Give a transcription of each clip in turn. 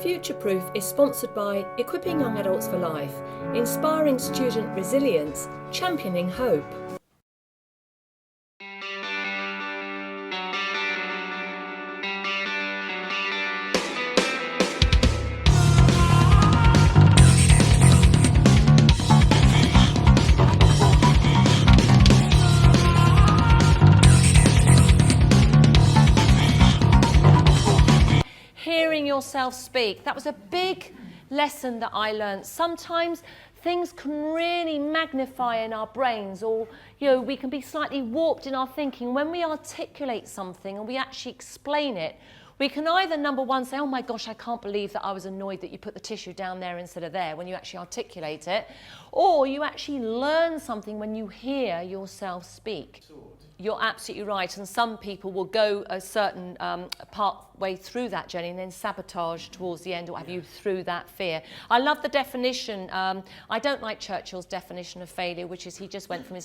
Future-Proof is sponsored by Equipping Young Adults for Life, inspiring student resilience, championing hope. Hearing yourself speak. That was a big lesson that I learned. Sometimes things can really magnify in our brains, or we can be slightly warped in our thinking. When we articulate something and we actually explain it, we can either, number one, say, oh my gosh, I can't believe that I was annoyed that you put the tissue down there instead of there, when you actually articulate it. Or you actually learn something when you hear yourself speak. You're absolutely right, and some people will go a certain part way through that journey and then sabotage towards the end, or have you through that fear. I love the definition. I don't like Churchill's definition of failure, which is he just went from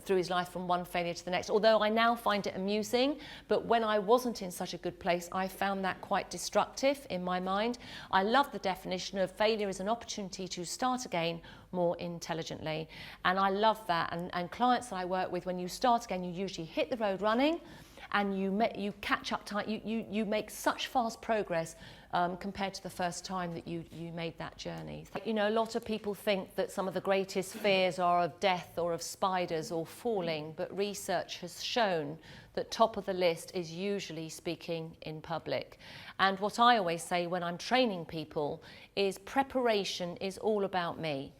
through his life from one failure to the next. Although I now find it amusing, but when I wasn't in such a good place, I found that quite destructive in my mind. I love the definition of failure as an opportunity to start again more intelligently, and I love that. And clients that I work with, when you start again, you usually hit the road running, and you catch up time. You make such fast progress compared to the first time that you made that journey. A lot of people think that some of the greatest fears are of death or of spiders or falling, but research has shown that top of the list is usually speaking in public. And what I always say when I'm training people is preparation is all about me.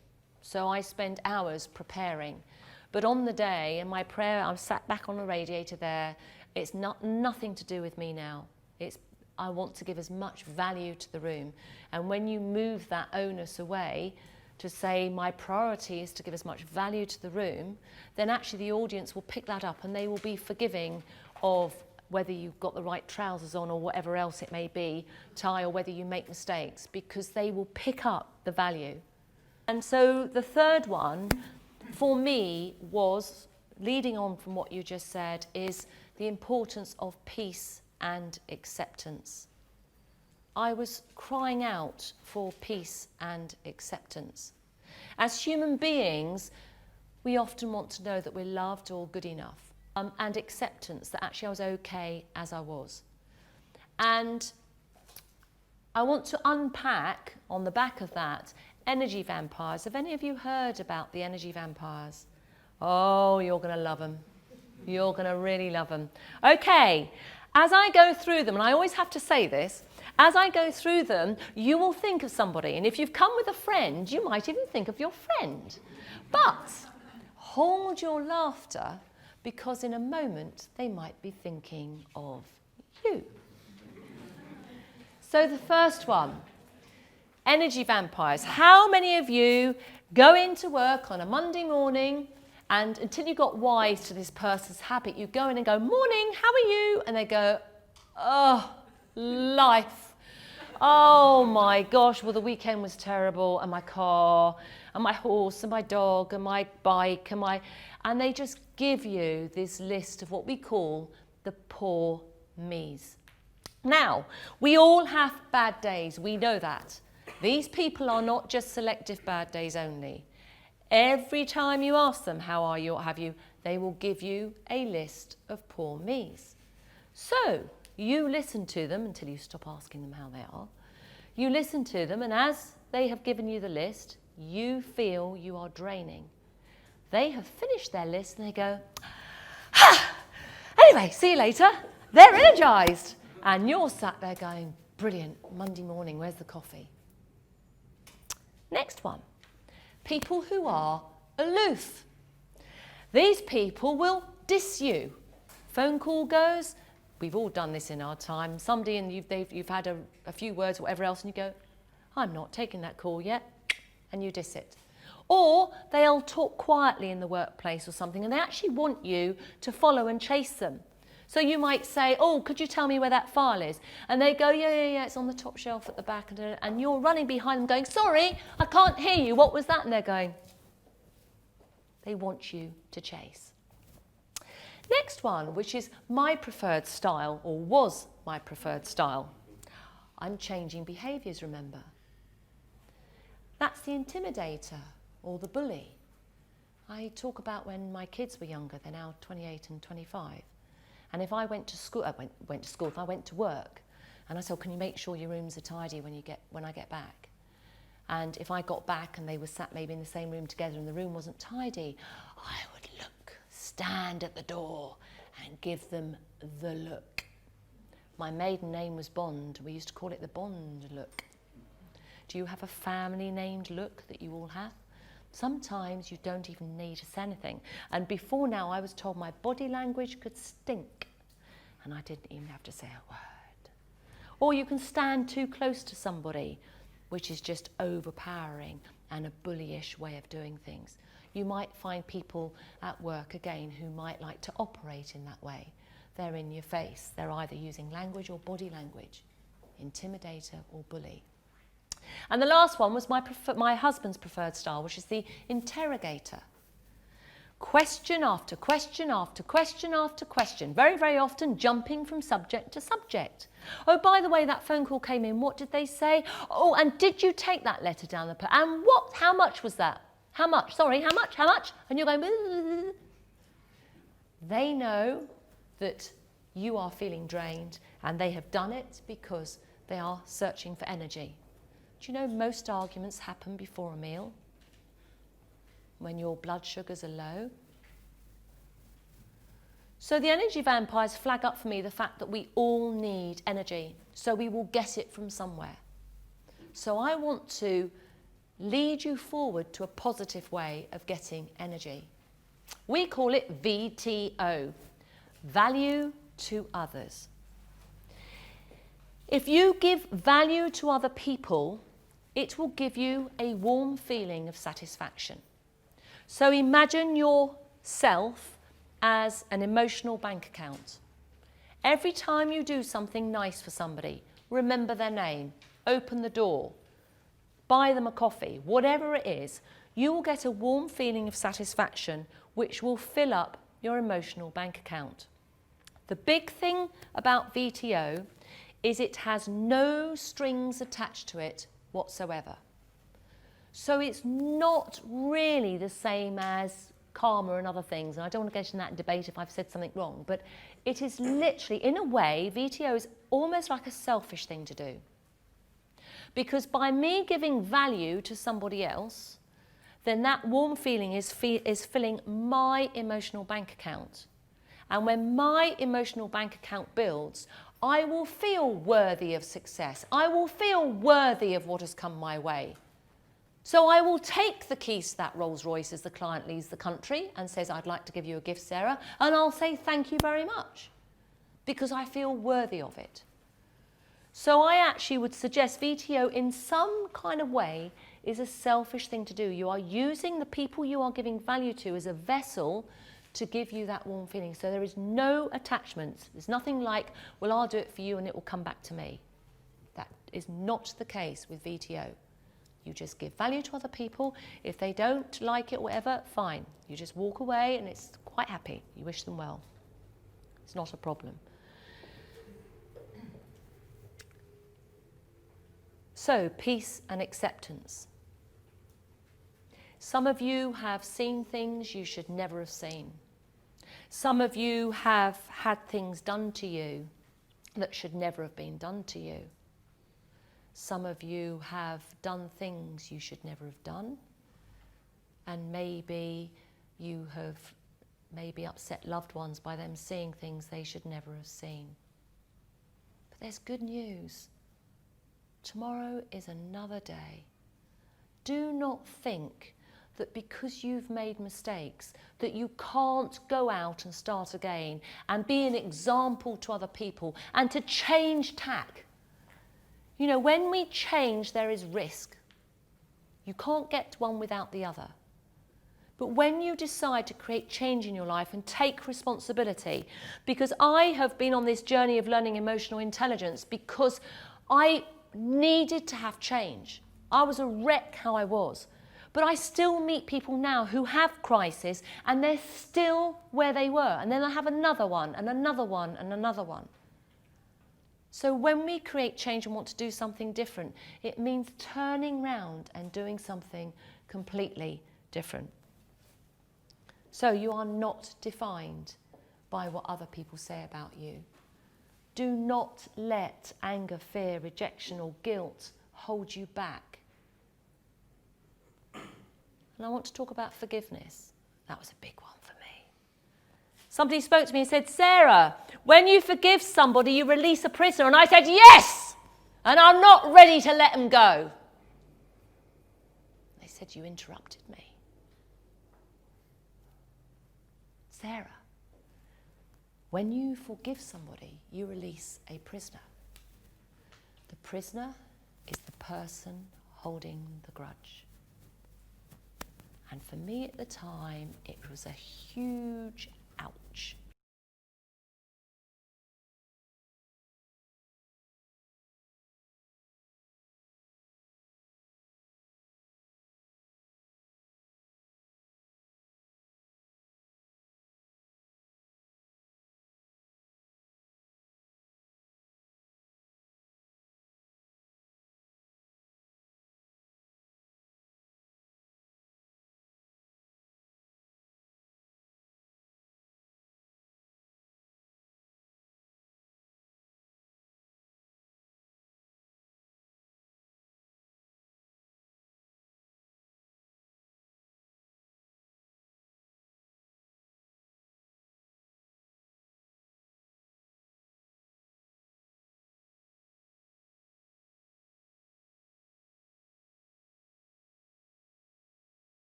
So I spend hours preparing. But on the day, in my prayer, I'm sat back on the radiator there. It's nothing to do with me now. I want to give as much value to the room. And when you move that onus away to say my priority is to give as much value to the room, then actually the audience will pick that up, and they will be forgiving of whether you've got the right trousers on or whatever else it may be, tie, or whether you make mistakes, because they will pick up the value. And so the third one for me was, leading on from what you just said, is the importance of peace and acceptance. I was crying out for peace and acceptance. As human beings, we often want to know that we're loved or good enough, and acceptance that actually I was okay as I was. And I want to unpack on the back of that energy vampires. Have any of you heard about the energy vampires? Oh, you're going to love them. You're going to really love them. Okay, as I go through them, and I always have to say this, as I go through them, you will think of somebody. And if you've come with a friend, you might even think of your friend. But hold your laughter, because in a moment, they might be thinking of you. So the first one, energy vampires. How many of you go into work on a Monday morning, and until you got wise to this person's habit, you go in and go, morning, how are you? And they go, oh, life. Oh my gosh, well, the weekend was terrible, and my car, and my horse, and my dog, and my bike, and they just give you this list of what we call the poor me's. Now, we all have bad days, we know that. These people are not just selective bad days only. Every time you ask them, how are you, what have you, they will give you a list of poor me's. So you listen to them until you stop asking them how they are. You listen to them, and as they have given you the list, you feel you are draining. They have finished their list and they go, anyway, see you later. They're energized. And you're sat there going, brilliant, Monday morning, where's the coffee? Next one, people who are aloof. These people will diss you. Phone call goes, we've all done this in our time. Somebody, and you've had a few words, whatever else, and you go, I'm not taking that call yet, and you diss it. Or they'll talk quietly in the workplace or something, and they actually want you to follow and chase them. So you might say, oh, could you tell me where that file is? And they go, yeah, it's on the top shelf at the back. And you're running behind them going, sorry, I can't hear you. What was that? And they're going, they want you to chase. Next one, which is my preferred style, or was my preferred style. I'm changing behaviours, remember. That's the intimidator or the bully. I talk about when my kids were younger, they're now 28 and 25. And if I went to school, if I went to work, and I said, can you make sure your rooms are tidy when I get back? And if I got back and they were sat maybe in the same room together and the room wasn't tidy, I would stand at the door and give them the look. My maiden name was Bond. We used to call it the Bond look. Do you have a family named look that you all have? Sometimes you don't even need to say anything. And before now, I was told my body language could stink. And I didn't even have to say a word. Or you can stand too close to somebody, which is just overpowering and a bullyish way of doing things. You might find people at work, again, who might like to operate in that way. They're in your face. They're either using language or body language, intimidator or bully. And the last one was my husband's preferred style, which is the interrogator. Question after question after question after question, very, very often jumping from subject to subject. Oh, by the way, that phone call came in. What did they say? Oh, and did you take that letter down the post? And what? How much was that? How much? Sorry, how much? How much? And you're going, "Blah." They know that you are feeling drained, and they have done it because they are searching for energy. Do you know most arguments happen before a meal? When your blood sugars are low? So the energy vampires flag up for me the fact that we all need energy, so we will get it from somewhere. So I want to lead you forward to a positive way of getting energy. We call it VTO, value to others. If you give value to other people, it will give you a warm feeling of satisfaction. So imagine yourself as an emotional bank account. Every time you do something nice for somebody, remember their name, open the door, buy them a coffee, whatever it is, you will get a warm feeling of satisfaction which will fill up your emotional bank account. The big thing about VTO is it has no strings attached to it whatsoever. So it's not really the same as karma and other things, and I don't want to get in that debate if I've said something wrong, but it is literally, in a way, VTO is almost like a selfish thing to do. Because by me giving value to somebody else, then that warm feeling is filling my emotional bank account. And when my emotional bank account builds, I will feel worthy of success. I will feel worthy of what has come my way. So I will take the keys to that Rolls Royce as the client leaves the country and says, I'd like to give you a gift, Sarah. And I'll say, thank you very much, because I feel worthy of it. So I actually would suggest VTO in some kind of way is a selfish thing to do. You are using the people you are giving value to as a vessel to give you that warm feeling. So there is no attachment. There's nothing like, well, I'll do it for you and it will come back to me. That is not the case with VTO. You just give value to other people. If they don't like it or whatever, fine. You just walk away and it's quite happy. You wish them well. It's not a problem. So, peace and acceptance. Some of you have seen things you should never have seen. Some of you have had things done to you that should never have been done to you. Some of you have done things you should never have done. And maybe you have upset loved ones by them seeing things they should never have seen. But there's good news. Tomorrow is another day. Do not think that because you've made mistakes that you can't go out and start again and be an example to other people and to change tack. You know, when we change, there is risk. You can't get one without the other. But when you decide to create change in your life and take responsibility, because I have been on this journey of learning emotional intelligence because I needed to have change. I was a wreck how I was. But I still meet people now who have crisis and they're still where they were. And then I have another one and another one and another one. So when we create change and want to do something different, it means turning round and doing something completely different. So you are not defined by what other people say about you. Do not let anger, fear, rejection or guilt hold you back. And I want to talk about forgiveness. That was a big one for me. Somebody spoke to me and said, Sarah, when you forgive somebody, you release a prisoner. And I said, yes! And I'm not ready to let them go. They said, you interrupted me. Sarah, when you forgive somebody, you release a prisoner. The prisoner is the person holding the grudge. And for me at the time, it was a huge